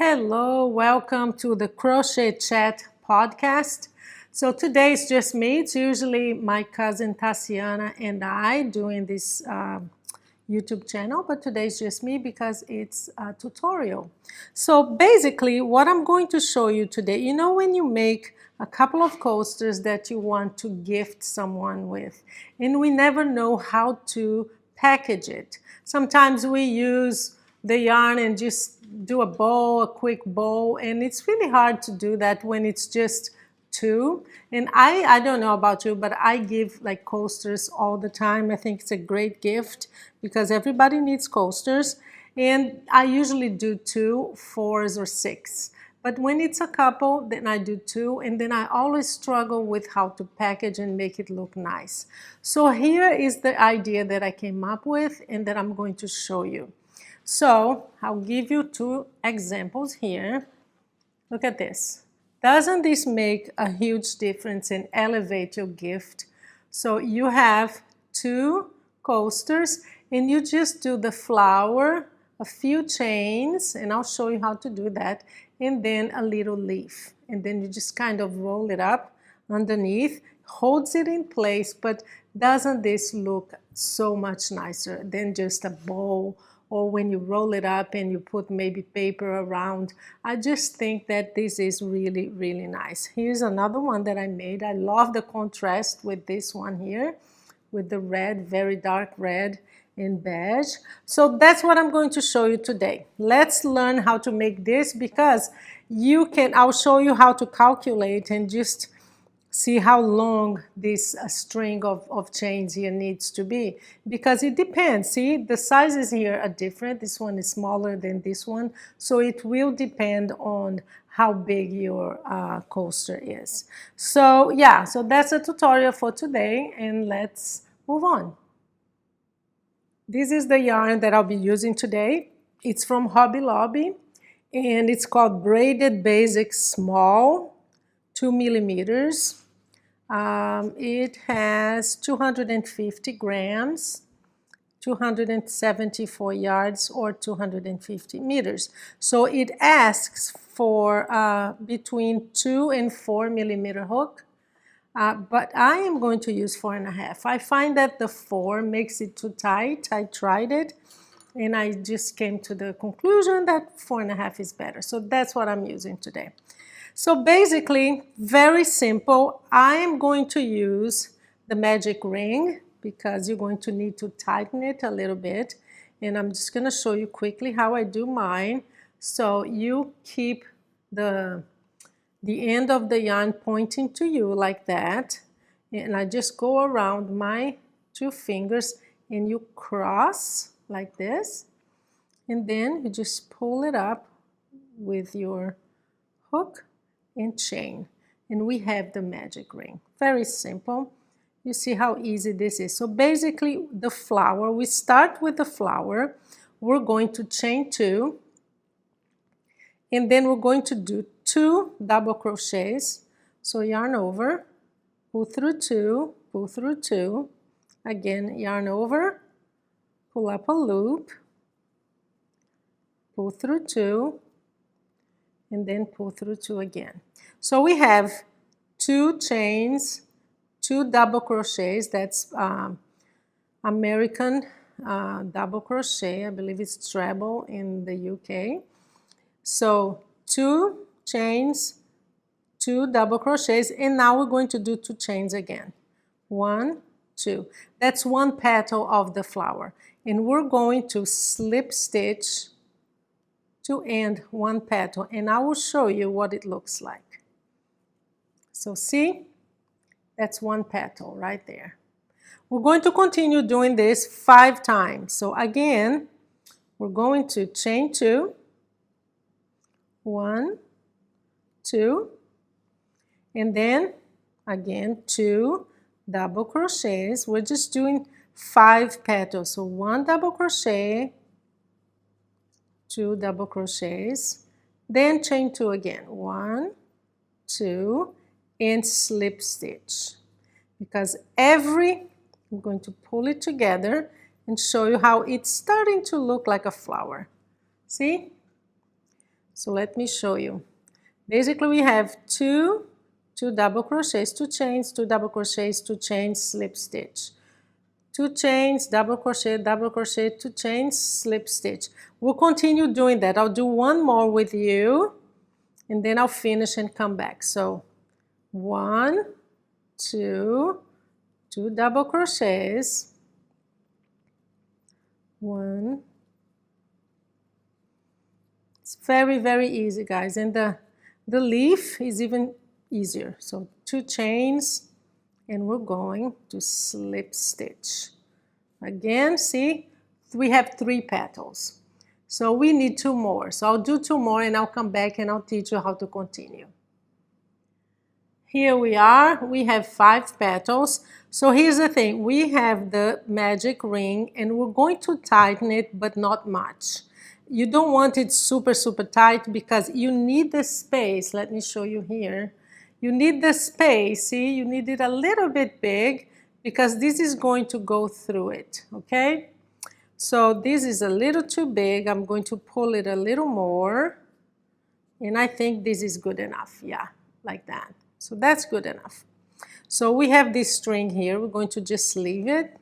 Hello, welcome to the Crochet Chat podcast. So today it's just me. It's usually my cousin Tatiana and I doing this YouTube channel, but today's just me because it's a tutorial. So basically what I'm going to show you today, you know when you make a couple of coasters that you want to gift someone with, and we never know how to package it. Sometimes we use the yarn and just do a bow, a quick bow, and it's really hard to do that when it's just two. And I don't know about you, but I give like coasters all the time. I think it's a great gift because everybody needs coasters, and I usually do 2, 4s, or 6. But when it's a couple, then I do 2, and then I always struggle with how to package and make it look nice. So here is the idea that I came up with and that I'm going to show you. So I'll give you 2 examples here. Look at this. Doesn't this make a huge difference and elevate your gift? So you have 2 coasters and you just do the flower, a few chains, and I'll show you how to do that, and then a little leaf. And then you just kind of roll it up underneath, holds it in place, but doesn't this look so much nicer than just a bow? Or when you roll it up and you put maybe paper around. I just think that this is really, really nice. Here's another one that I made. I love the contrast with this one here, with the red, very dark red and beige. So that's what I'm going to show you today. Let's learn how to make this because I'll show you how to calculate and just see how long this string of chains here needs to be, because it depends. See, the sizes here are different. This one is smaller than this one, so it will depend on how big your coaster is. So yeah, so that's a tutorial for today, and let's move on. This is the yarn that I'll be using today. It's from Hobby Lobby, and it's called Braided Basic Small, 2 millimeters. It has 250 grams, 274 yards, or 250 meters. So it asks for between 2 and 4 millimeter hook, but I am going to use 4.5. I find that the 4 makes it too tight. I tried it and I just came to the conclusion that 4.5 is better. So that's what I'm using today. So basically, very simple. I am going to use the magic ring because you're going to need to tighten it a little bit. And I'm just going to show you quickly how I do mine. So you keep the end of the yarn pointing to you like that. And I just go around my 2 fingers and you cross like this. And then you just pull it up with your hook and chain, and we have the magic ring. Very simple. You see how easy this is. So basically the flower, we start with the flower, we're going to chain 2, and then we're going to do 2 double crochets. So yarn over, pull through 2, pull through 2, again yarn over, pull up a loop, pull through 2, and then pull through 2 again. So we have 2 chains, 2 double crochets. That's American double crochet. I believe it's treble in the UK. So 2 chains, 2 double crochets, and now we're going to do 2 chains again. 1, 2. That's 1 petal of the flower, and we're going to slip stitch to end 1 petal, and I will show you what it looks like. So see, that's 1 petal right there. We're going to continue doing this 5 times. So again, we're going to chain 2, 1, 2, and then again 2 double crochets. We're just doing 5 petals. So 1 double crochet, 2 double crochets, then chain 2 again, 1, 2, and slip stitch. Because I'm going to pull it together and show you how it's starting to look like a flower. See? So let me show you. Basically we have two double crochets, 2 chains, 2 double crochets, 2 chains, slip stitch. 2 chains, double crochet, 2 chains, slip stitch. We'll continue doing that. I'll do one more with you and then I'll finish and come back. So 1, 2, 2 double crochets, 1. It's very, very easy, guys, and the leaf is even easier. So 2 chains, and we're going to slip stitch. Again, see, we have 3 petals. So we need 2 more. So I'll do 2 more and I'll come back and I'll teach you how to continue. Here we are, we have 5 petals. So here's the thing, we have the magic ring and we're going to tighten it, but not much. You don't want it super, super tight because you need the space. Let me show you here. You need the space, see, you need it a little bit big because this is going to go through it, okay? So this is a little too big. I'm going to pull it a little more. And I think this is good enough, yeah, like that. So that's good enough. So we have this string here. We're going to just leave it.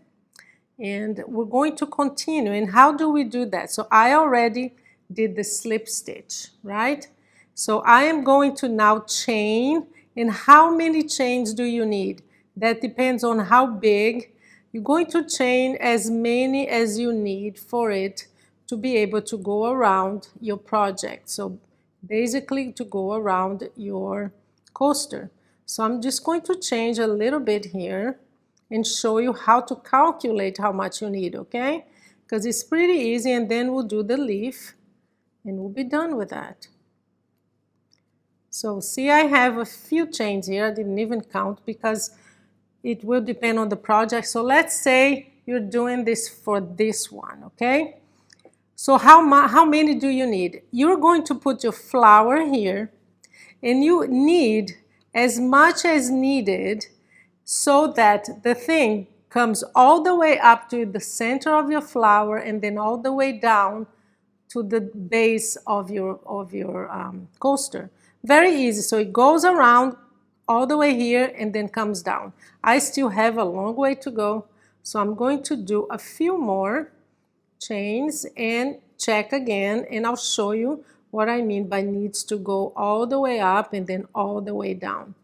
And we're going to continue. And how do we do that? So I already did the slip stitch, right? So I am going to now chain. And how many chains do you need? That depends on how big. You're going to chain as many as you need for it to be able to go around your project. So basically to go around your coaster. So I'm just going to change a little bit here and show you how to calculate how much you need, okay? Because it's pretty easy, and then we'll do the leaf and we'll be done with that. So see, I have a few chains here. I didn't even count because it will depend on the project. So let's say you're doing this for this one, okay? So how many do you need? You're going to put your flower here, and you need as much as needed so that the thing comes all the way up to the center of your flower and then all the way down to the base of your coaster. Very easy. So it goes around all the way here and then comes down. I still have a long way to go, so I'm going to do a few more chains and check again, and I'll show you what I mean by needs to go all the way up and then all the way down.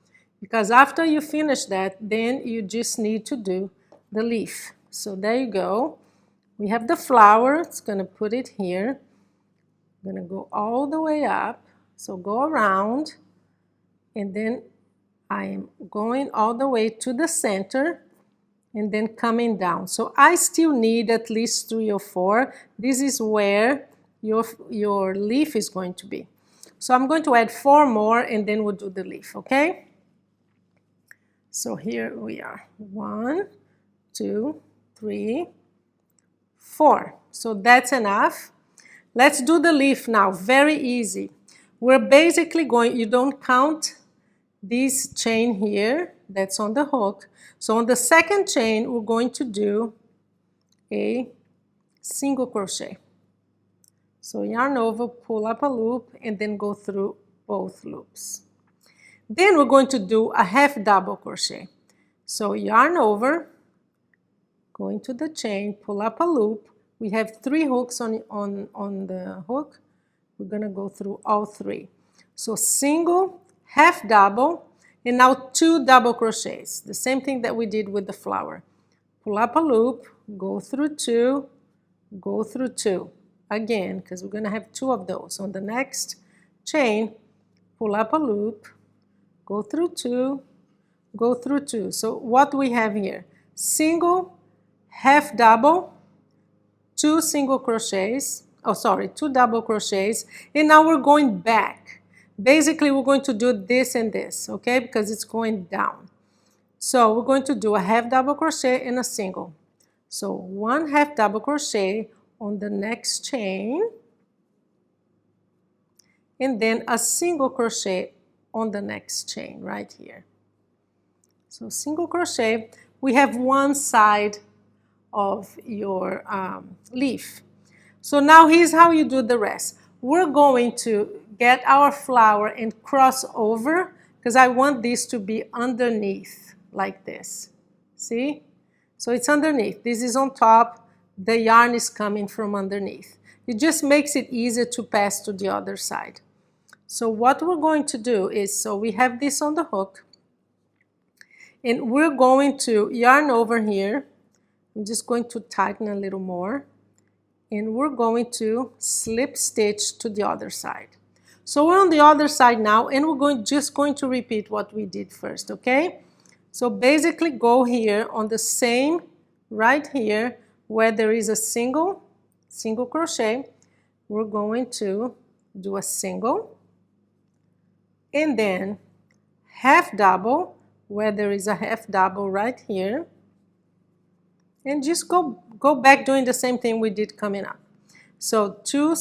Because after you finish that, then you just need to do the leaf. So there you go. We have the flower. It's going to put it here. I'm going to go all the way up. So go around, and then I am going all the way to the center and then coming down. So I still need at least 3 or 4. This is where your leaf is going to be. So I'm going to add 4 more and then we'll do the leaf, okay? So here we are. 1, 2, 3, 4. So that's enough. Let's do the leaf now. Very easy. We're basically going, you don't count this chain here that's on the hook. So on the second chain, we're going to do a single crochet. So yarn over, pull up a loop, and then go through both loops. Then we're going to do a half double crochet. So yarn over, go into the chain, pull up a loop. We have 3 hooks on the hook. We're going to go through all 3. So single, half double, and now 2 double crochets. The same thing that we did with the flower. Pull up a loop, go through 2, go through 2. Again, because we're going to have 2 of those. On the next chain, pull up a loop, go through 2, go through 2. So what we have here? Single, half double, 2 single crochets, 2 double crochets, and now we're going back. Basically, we're going to do this and this, okay, because it's going down. So we're going to do a half double crochet and a single. So 1 half double crochet on the next chain, and then a single crochet on the next chain right here. So single crochet, we have one side of your leaf. So now here's how you do the rest. We're going to get our flower and cross over, because I want this to be underneath like this. See? So it's underneath. This is on top. The yarn is coming from underneath. It just makes it easier to pass to the other side. So what we're going to do is, so we have this on the hook, and we're going to yarn over here. I'm just going to tighten a little more, and we're going to slip stitch to the other side. So we're on the other side now, and we're just going to repeat what we did first, okay? So basically go here on the same, right here, where there is a single crochet, we're going to do a single, and then half double, where there is a half double right here, and just go back doing the same thing we did coming up. So two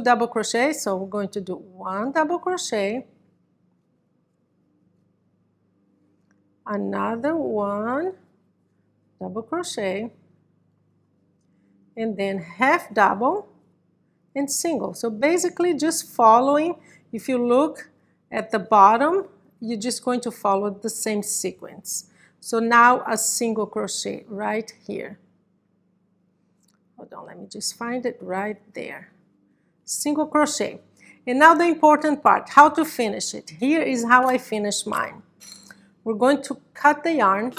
double crochets, so we're going to do one double crochet, another one double crochet, and then half double and single. So basically just following, if you look at the bottom, you're just going to follow the same sequence. So now a single crochet right here. Hold on, let me just find it right there. Single crochet. And now the important part, how to finish it. Here is how I finish mine. We're going to cut the yarn,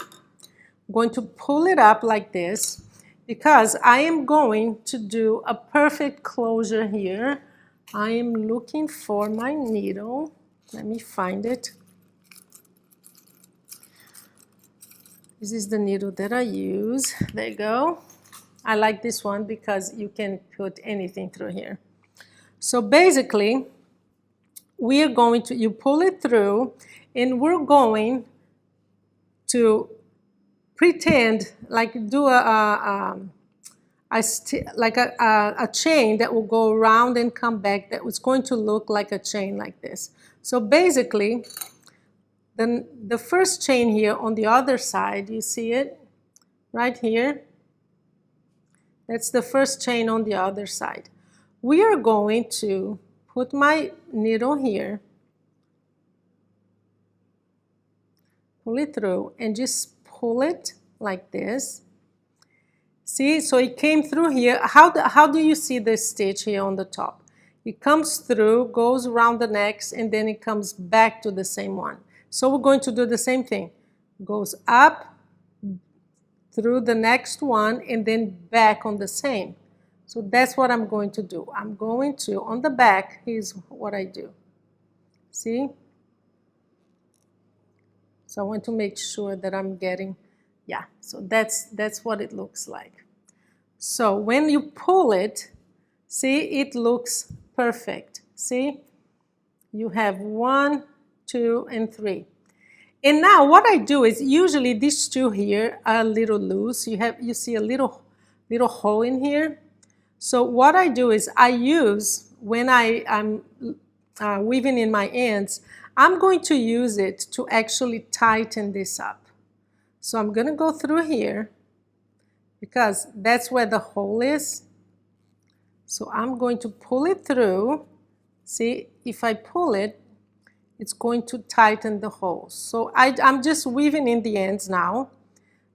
going to pull it up like this, because I am going to do a perfect closure here. I am looking for my needle. Let me find it. This is the needle that I use. There you go. I like this one because you can put anything through here. So basically, we are going to, you pull it through, and we're going to pretend like do a chain that will go around and come back, that was going to look like a chain like this. So basically, then the first chain here on the other side, you see it right here? That's the first chain on the other side. We are going to put my needle here, pull it through, and just pull it like this. See, so it came through here. How do you see this stitch here on the top? It comes through, goes around the next, and then it comes back to the same one. So we're going to do the same thing. Goes up through the next one, and then back on the same. So that's what I'm going to do. I'm going to, on the back, here's what I do. See? So I want to make sure that I'm getting, yeah, so that's what it looks like. So when you pull it, see, it looks perfect. See? You have 1, 2, and 3. And now what I do is, usually these two here are a little loose. You see a little hole in here. So what I do is I use, when I'm weaving in my ends, I'm going to use it to actually tighten this up. So I'm going to go through here, because that's where the hole is. So I'm going to pull it through. See, if I pull it, it's going to tighten the holes. So I'm just weaving in the ends now,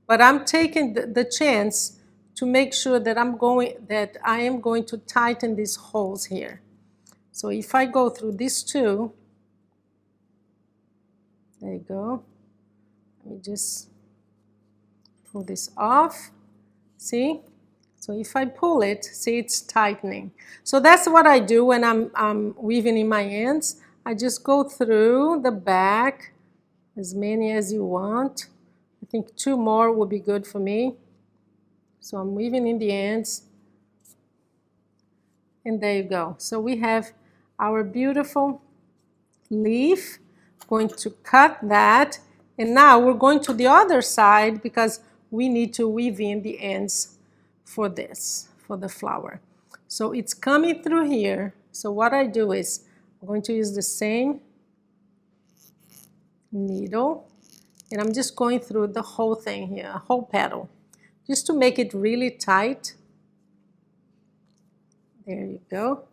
but I'm taking the chance to make sure that I am going to tighten these holes here. So if I go through these two, there you go. Let me just pull this off. See? So if I pull it, see, it's tightening. So that's what I do when I'm weaving in my ends. I just go through the back, as many as you want. I think 2 more would be good for me. So I'm weaving in the ends. And there you go. So we have our beautiful leaf. Going to cut that. And now we're going to the other side, because we need to weave in the ends for this, for the flower. So it's coming through here. So what I do is, I'm going to use the same needle, and I'm just going through the whole thing here, a whole petal, just to make it really tight. There you go.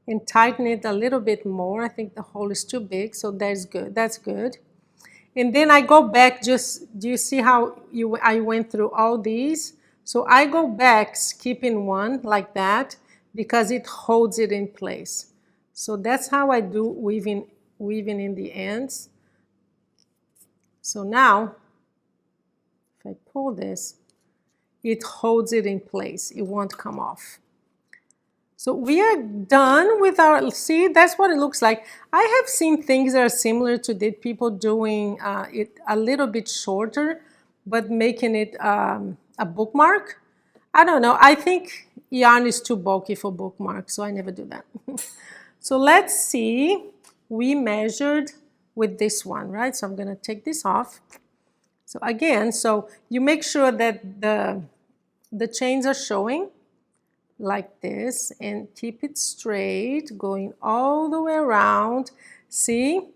and tighten it a little bit more. I think the hole is too big, so that's good. That's good. And then I go back, just, do you see how I went through all these? So I go back skipping one like that because it holds it in place. So that's how I do weaving in the ends. So now, if I pull this, it holds it in place. It won't come off. So we are done with our, see, that's what it looks like. I have seen things that are similar to this, people doing it a little bit shorter, but making it a bookmark. I don't know. I think yarn is too bulky for bookmarks, so I never do that. So let's see. We measured with this one, right? So I'm going to take this off. So again, so you make sure that the chains are showing like this and keep it straight, going all the way around. See?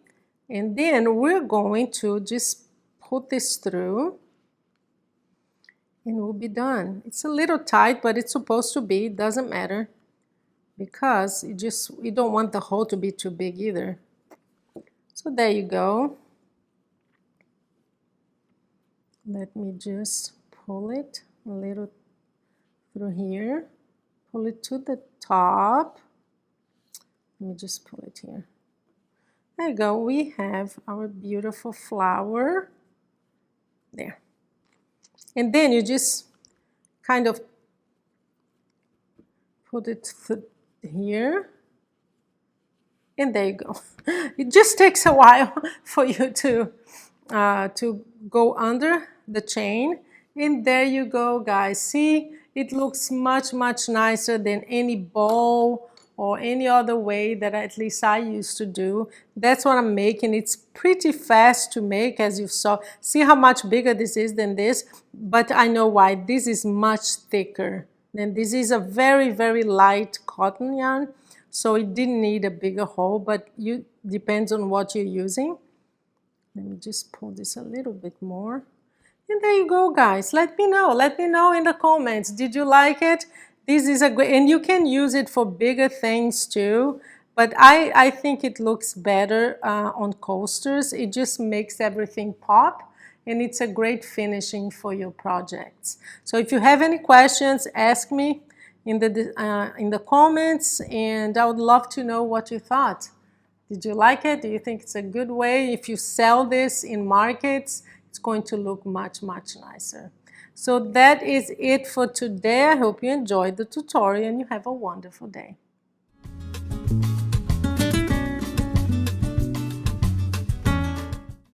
And then we're going to just put this through and we'll be done. It's a little tight, but it's supposed to be. It doesn't matter because you don't want the hole to be too big either. So there you go. Let me just pull it a little through here. Pull it to the top. Let me just pull it here. There you go. We have our beautiful flower. There. And then you just kind of put it here. And there you go. It just takes a while for you to go under the chain. And there you go, guys. See? It looks much, much nicer than any bow or any other way that at least I used to do. That's what I'm making. It's pretty fast to make, as you saw. See how much bigger this is than this? But I know why. This is much thicker. And this is a very, very light cotton yarn. So it didn't need a bigger hole, but depends on what you're using. Let me just pull this a little bit more. And there you go, guys. Let me know in the comments. Did you like it? This is a great, and you can use it for bigger things too. But I think it looks better on coasters. It just makes everything pop, and it's a great finishing for your projects. So if you have any questions, ask me in the comments, and I would love to know what you thought. Did you like it? Do you think it's a good way? If you sell this in markets, it's going to look much, much nicer. So that is it for today. I hope you enjoyed the tutorial and you have a wonderful day.